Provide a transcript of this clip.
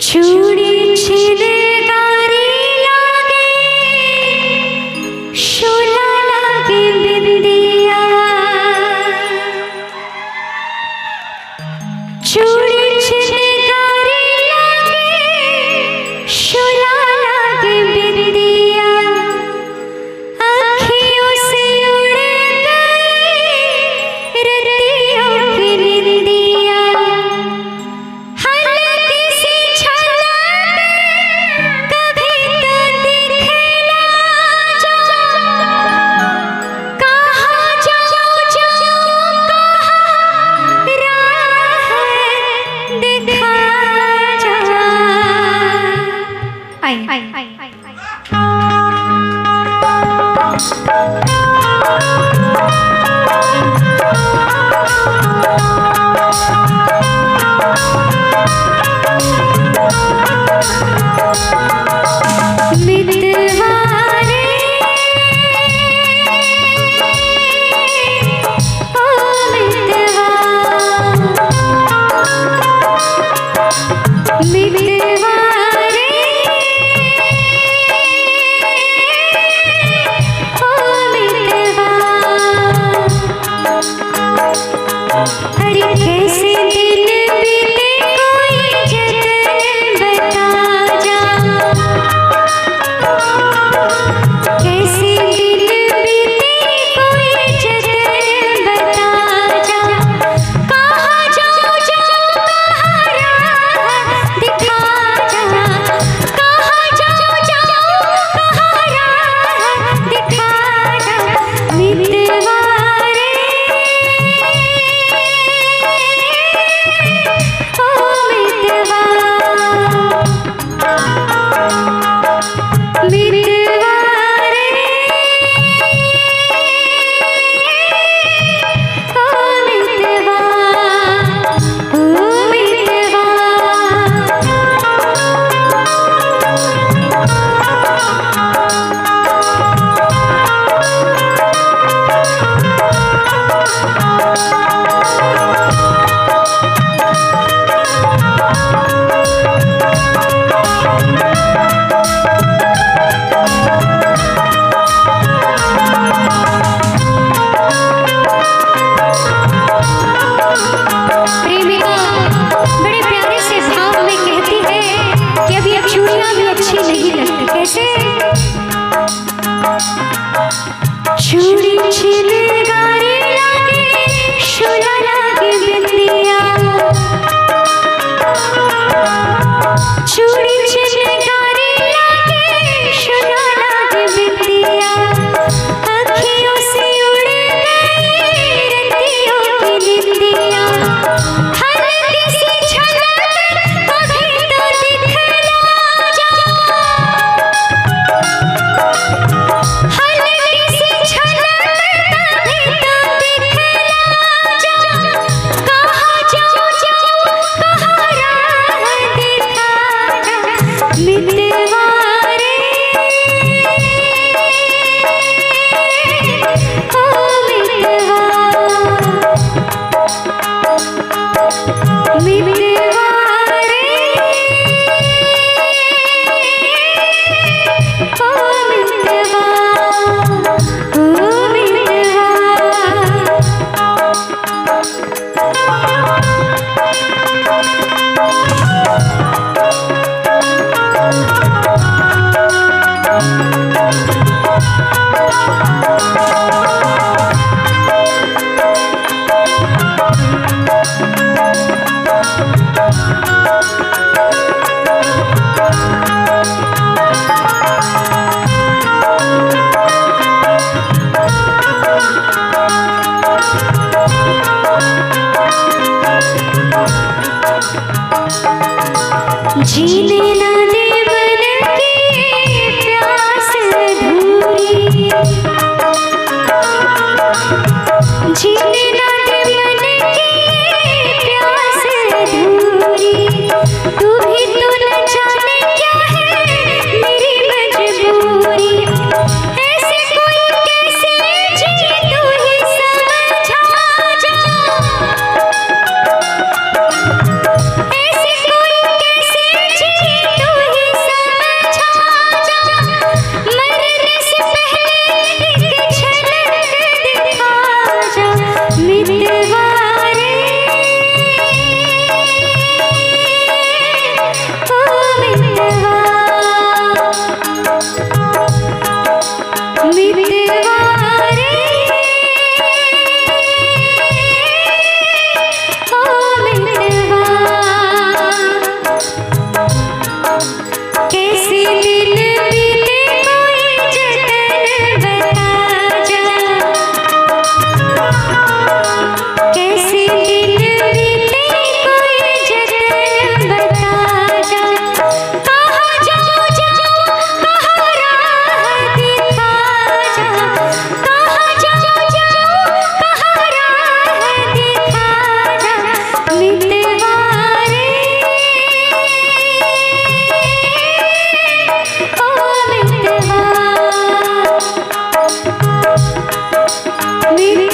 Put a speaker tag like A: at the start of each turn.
A: चूड़ी छिनगारी लागे शोला लागे बिंदिया चूड़ी छिनगारी लागे शोला लागे बिंदिया आँखियों से उड़ गई रतियों की निंदिया हल्की सी झलक कभी तो दिखला कहाँ जाऊँ कहाँ राह दिखा जा आई मितवारे ओ मितवा मितवारे ओ मितवा अरे कैसे दिन बीते कोई जतन बता जा कैसे दिन बीते कोई जतन बता जा कहाँ जाऊँ कहाँ राह दिखा जा कहाँ जाऊँ कहाँ राह दिखा जा मितवारे ओ मितवा मितवारे ओ मितवा ओ मितवा प्रेमिका बड़े प्यारे से भाव में कहती है कि अभी अब चूड़ियां भी अच्छी नहीं लगती कैसे चूड़ी छिनगारी लागे शोला लागे बिंदिया चूड़ी छिनगारी लागे शोला लागे बिंदिया आँखियों से उड़ गई रतियों की निंदिया हल्की सी झलक कभी तो दिखला जा हल्की सी झलक कभी तो दिखला जा कहाँ जाऊँ कहाँ राह दिखा जा मितवारे ओ मितवा मितवारे ओ मितवा ओ मितवा जीने ना दे मन की प्यास अधूरी जीने ना दे मन की प्यास अधूरी तू भी तो न जाने क्या है मेरी मजबूरी ऐसे कोई कैसे जी तू ही समझा जा ऐसे कोई कैसे जी हुई